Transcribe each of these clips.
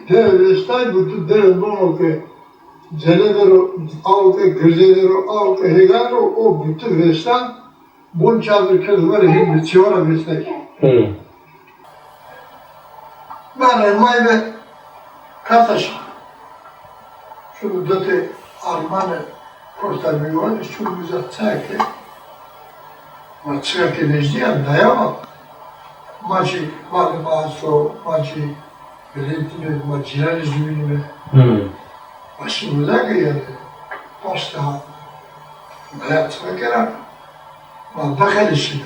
Devrestaj butu devno olke cenevero alke güzelero alke hegaro o butu vestan bun çadır kızları hem biçiyor vestak. Ben maybe kataş. Şunu döte Almanı kurtarmıyor, şu güzel çeke. Ma çeke nejdiyan dayama. Maçı malı maso, maçı belirtili maçılar izlemi. Başımıza geldi. Başta hayatına gelen ma bakal işine.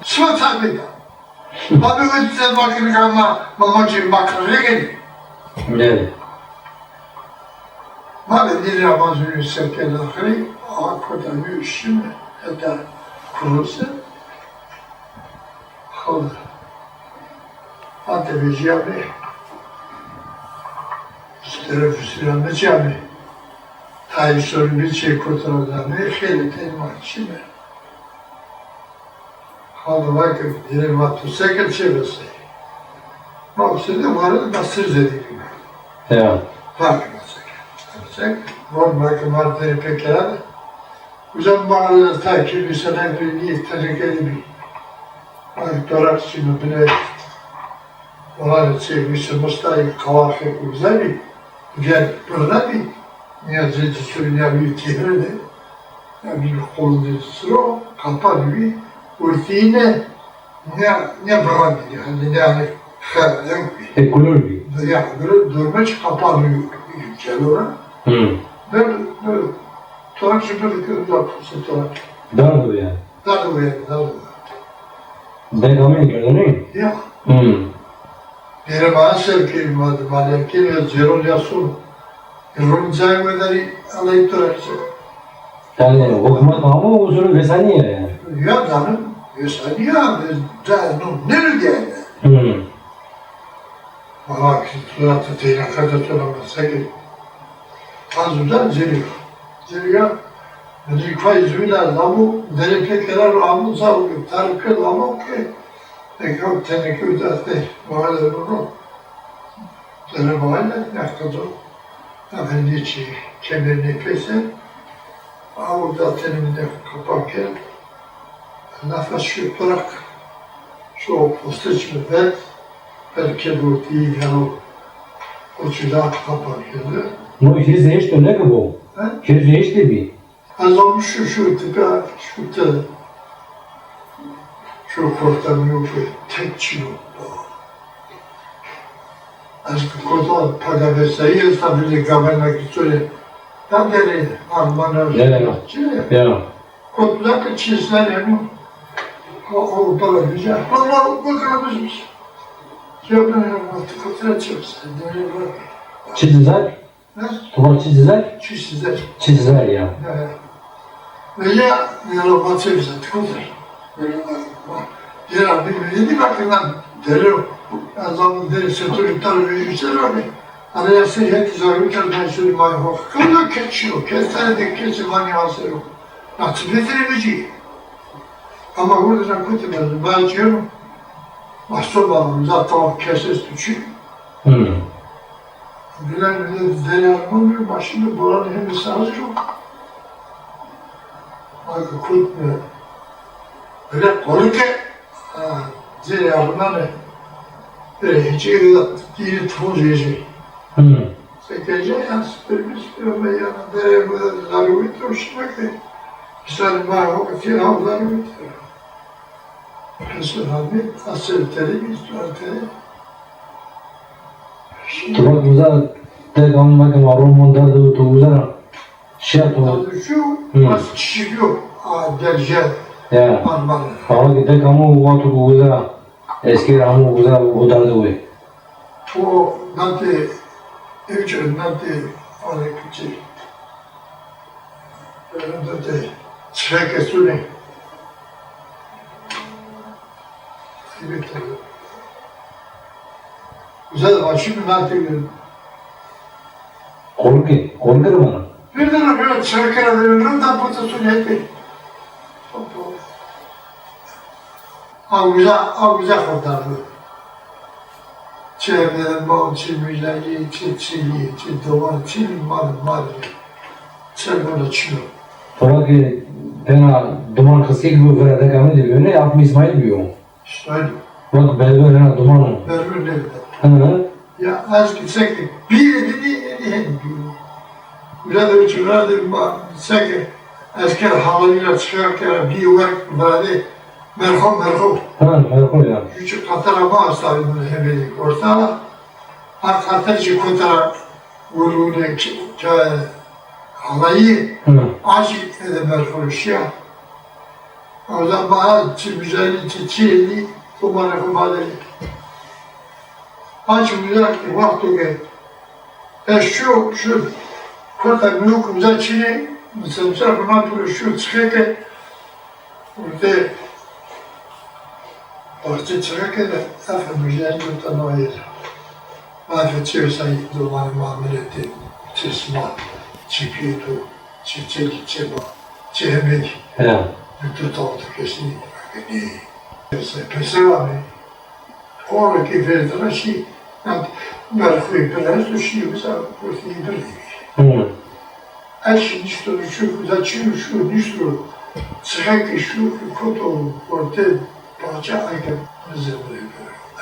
Sıva tabi'da. Abi ötse bakın ama maçı bakarına geldi. Evet. Ma dedi Ramazan'ın seferleri akıda bir işim hatta kurulsa kalır. Hatta bir cami Füsülan'da cami Tayyip sorun bir şey kurtaracağını kheli telman şimdi. Halı vakit diğer vakti sekil çevresi. Maksudi varı nasır zedik. Evet. Farkı normal maddeleri pekala uzun bağlı takip sana bir tehlikeli bir doktorat şimdi bile olan sevgisi mustahil kavafı güzel bir gel burada bir niyazı sürüne bir tihrede bir kolunda sıra kapalı bir urtine ne bırak diyor hani yani Ekonomi. ya durmuş kapalı gel oraya. Böyle torakçı böyle yapıyorsun torak. Dardı yani. Dardı yani. Dekamı gördün mü? Ya. Benim bana sevkilim vardı. Maliyetkin ve zerol yasun. Zerol caymeleri alayıp torakçı. Yani hükümet ama usulü vesaniye yani. Ya canım. Vesaniye abi. Nerede yani? Bana suratı teynakada söylemezse ki. Azından zeliyor. Zikfay züyla zamu, dereke kenar amın zavu, tarıkı zamu ki, tekrar teneke üdette, mahalle bunu, zeli mahalle yaktadı. Efendi içi, kemerini pese, avurda tenimde kaparken, nefes şu bırak, şu postiç mi ver, belki bu değil, yani o çilat kaparken. No, hier zehst du ne bu? Hier zehst du bir. Azam şu tipe, şu kurtarmıyor ki tek çiğ. Az kurtar para vesaire sabırlı gamelmek söyle. Tam deri Almanlar. Ya. Kurtlar çizler yani. O para güzel. Allah bakalım. Yapın artık kurtar çıksın. Çizgiler? Tuval çizgiler? Çizgiler ya. Veya yalan zaten kurtar. Yer bir bakımdan deri azamın derisi çocuklar büyüyüşler abi. Araya seyahat zararı kalmayı söylemeye bak. Kılı keçiyor. Kestane keçi hasır yok. Nasıl bitirebileceği. Ama burada kurtarmadım. Ben diyorum. Mahsul bağlı. Zaten keses düşüyor. Bilen deri almamıyor. Başında buranın hem sağlığı yok. Bak kurtmuyor. Böyle kolu ki deri almanı böyle hiç iyi tuz yiyecek. Sekece yansıtırmış ve yanında deri böyle zaruri turşuna ki güzel mahvokati havları bitiyor. Kısır abi asıl teri bir teri. Tuval güzel. Dekamı bakım aromonda da tuğuzana. Adı şu, nasıl çiçek yok. Derece. Ya. Ama kita kamu waktu kuza eski ramu kuza udah tuh. O nanti nanti oleh kecil. Nanti çiçek esuni. Güzel başım nanti Kolkır bana. bir de böyle çiçekler veriyorum da bu da suni. Av güzel kurtardı. çevrenin mal, çimilleri, çili, doman, çili, mal, çevre çilo. Sonra ki bana duman kısık gibi verede kamı diyor. Ne yapma İsmail diyor. İşte öyle. Bak belge ne duman. Vermir ne Hı. ya az gitsek de bir yedi Burada uçurlardır gitsek de eski havalıyla çıkarken bir var böyle merhum. Ha, merhum ya. Küçük katara bağız tabi bunu hemedik ortaya. Ha katarcı kotara vurduğunu halayı Hı. acı edemez konuşuyor. O zaman bana güzel çiçeği kumara kumadeli. Acı güzel ki vakti gel. Şu kota büyük güzel çiğne mesela buna böyle şu çıkarken orada bahçe çıkarken de efendim güzel yurttan o yer. Afet sayı dumanı muameleti çesma, çipiyetu, çiçek, çehemek. Ya. Bütün oldu kesinlikle. Pese var mı? Oradaki verdiğine şey, merhuyu biraz şey mesela kurtiyi bir. Hı. Eşin işte şu zaçıyor şu nişru, sıhhaki şu koto orta parça ayken zevre.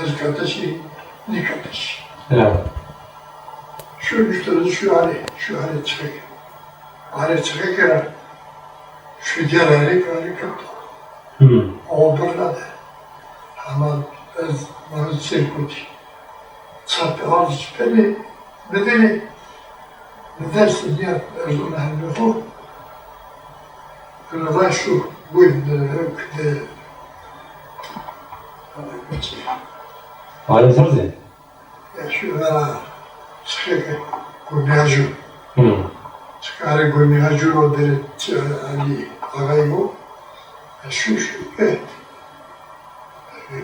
Az kardeşi, ne kardeşi. Ya. Şu nişru şu hale çıkak. Hale çıkak ya. Şu diğer hale kaptı. Hı. O bırladı. Ama bana sirkuti. Çarpı harcı beni, bedeni, ne dersin ya, Erzurum'a hem yok. Kırılan şu, bu evde, Aile sarı. ya şu vera, çıkıyor, gümyacı. Hı. Çıkarı gümyacı o deri, Ali, ağayı bu. Şu,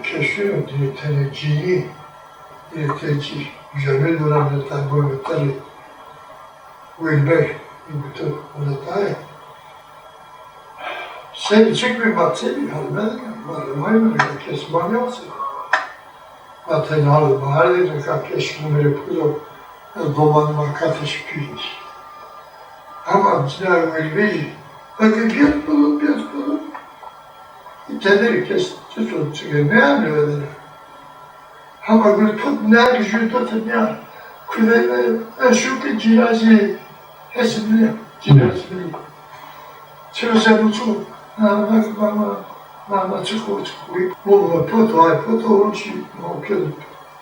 keşfiyor, diye teneciyi, Yeteci, jamais dans la métallée, Wilber, bütün detay. Sen çekme batı bir halde var mı kes banyosu. Batı halı mahalle kapkeş numara puzo doman markatış pirinç. Ama cina Wilber, bakın bir bulun. İteleri kes tutun çıkıyor ne anlıyorlar. Ama bir tut ne gücü tutun ya. Kudayla şu ki cinazi hesabını cinazi. Çözse bu çok. Mama çıkıyor. Bu foto uçu okul.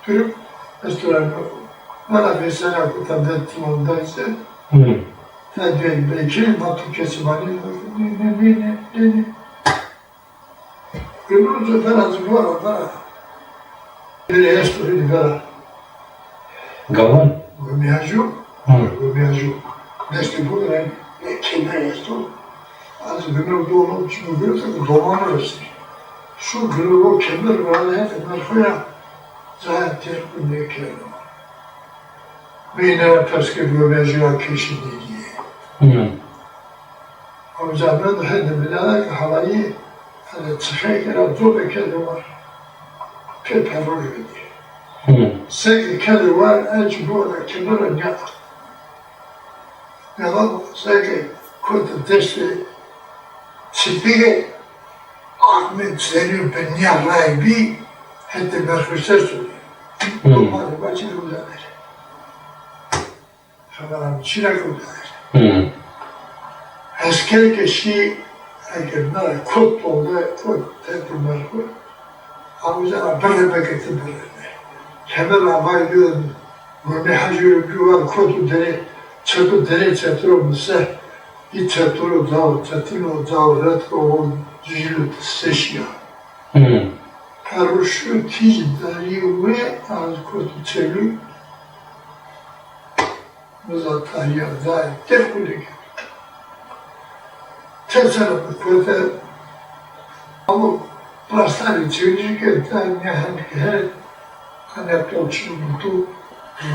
Türk restoran. Bana mesela kutamda timondaysa. Tabii belki batı kesimani ne. Gönül zaten hazır var orada. Bir eski var. Gavan. Gomyaju. Neste bu ne? Kemer esto. Az gönül doğru için görüyorsak doman arası. Şu gönül o kemer var ya merhuya. Zaten ne kemer. Beyne peske gomyaju akışı diye. O zaman da hadi bilalek halayı hani çıkarken zor kedi var. Peperol gibi. Seki kedi var, elçi bu da kenara ne? Ne var? Seki kutu desti çipiye Ahmet Zeynep ben yarayı bir hatta merhuse söylüyor. Olmadı, başını uzanır. Kameranın içine uzanır. Asker kişi eğer nara kut oldu, kut tepki merhur. Amcana böyle bekletti böyle. Kemer abaydı, böyle hacı bir var, kutu deri, çatı deri çatır olmuşsa, bir çatır dağ, çatır o dağ, retro o cücülü seçiyor. Karuşu tiz dari ve az kutu çeviri, muzatayya zayıf, tepkulik. Tesarıfı kutu, ama plastari çevirirken her anekdotçu butu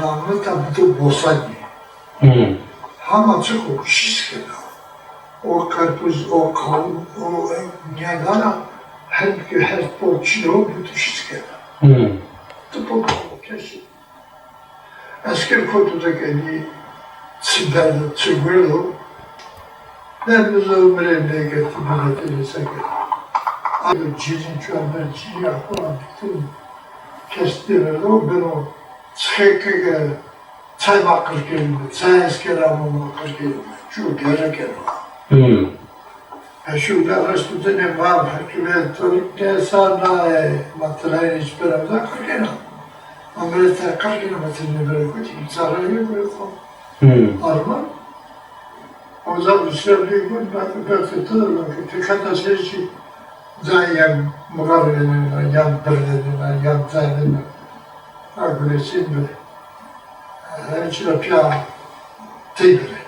namı da butu bosani. Hama çıkıyor şişkede. O karpuz, o kavun, o nyagana her porçino butu şişkede. Tıpkı kesin. eski kutudaki çiğderde çıkıyordu. Ben bize ömrümle getirdim. Abi cizin çömber ciğer falan diktim. Kestirirdi o ben o çıkıkı çay bakır geldi. Çay eski ramı bakır geldi. Şu gereken var. Şu karıştı ne var? Hükümet ne sana materyal hiçbir amza kırgına. Amerika kırgına materyal böyle kötü. Sarayı böyle falan. Arman. O zaman İsrail'i gün belki tırlar ki tekrar şeyci zayen mugarreden yan perden yan zayen agresif bir pia tigre.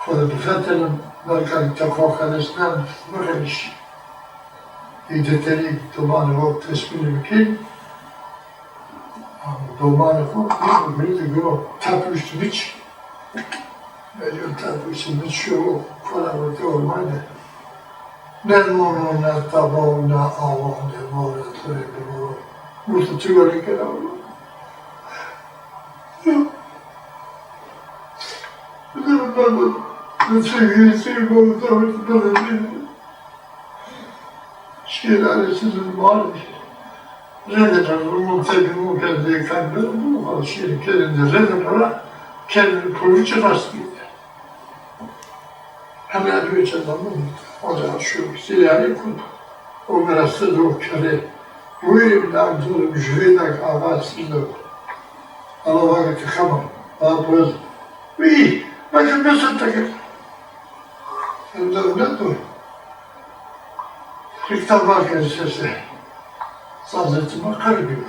خود بفتن مرکز تکاخلستان مرنش ایدتری دومان و تصمیم بکن دومان خود میگه گرو تپوشت بیچ میگه تپوشت بیچ شو کنم و دومانه نه نونو نه تبا نه آوا نه ماره توی برو مرد چگالی کنم Sevgilisi komutanı böyle şeyler sizin var. Reddederim, tepimi kendi kandım, bu şeyi kendinde reddederim, kendini koyucu nasıl gider. Hemen bir adamın, o zaman şu silahı kurdu. O biraz da o köre. Bu evden sonra bir şeyden ağaçsızdı. Ama vakit yıkamam, daha böyle. İyi, bakın nasıl takır. Devlet o. Riktan Balkan sesi. Sazetime kırgı böyle.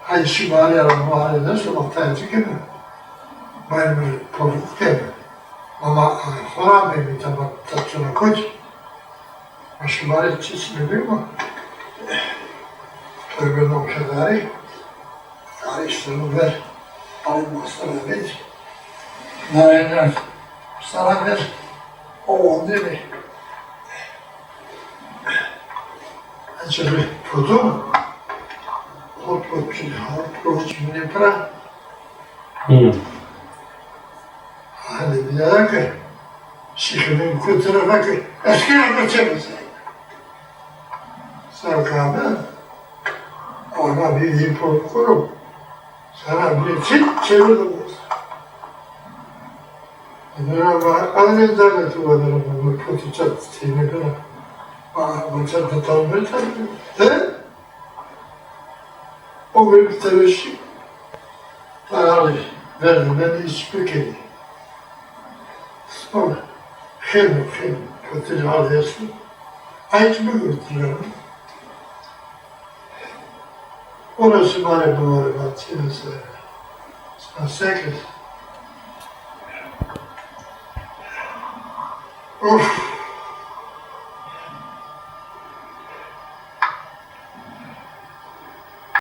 Hayır şimali yaran mahallede sokakta gibi. Benim bir profuk gibi. Ama sonra bir tabak tatlına koy. Şimali çizimi değil mi? Tövbenin o kadarı. Karıştırını ver. Almasına ver. Narener. Sana ver. O değil mi? Acaba pudu mu? Hop şimdi para. Hani bir daha ki, şikimin kuturuna ki, eskiden kaçırırız. Sarkağına, ona bir ipon kurup, sana bir çevirdim. Ama anne devleti var ama kötü çattığına göre bu çattı tanımıyor tabii. He? O bir teveşik paralı verdi, beni hiçbir kedi. Sonra hem kötü haldesin. Ayet mi götürüyorum? Orası bana bu arada çiğnesi. Sekiz. Of!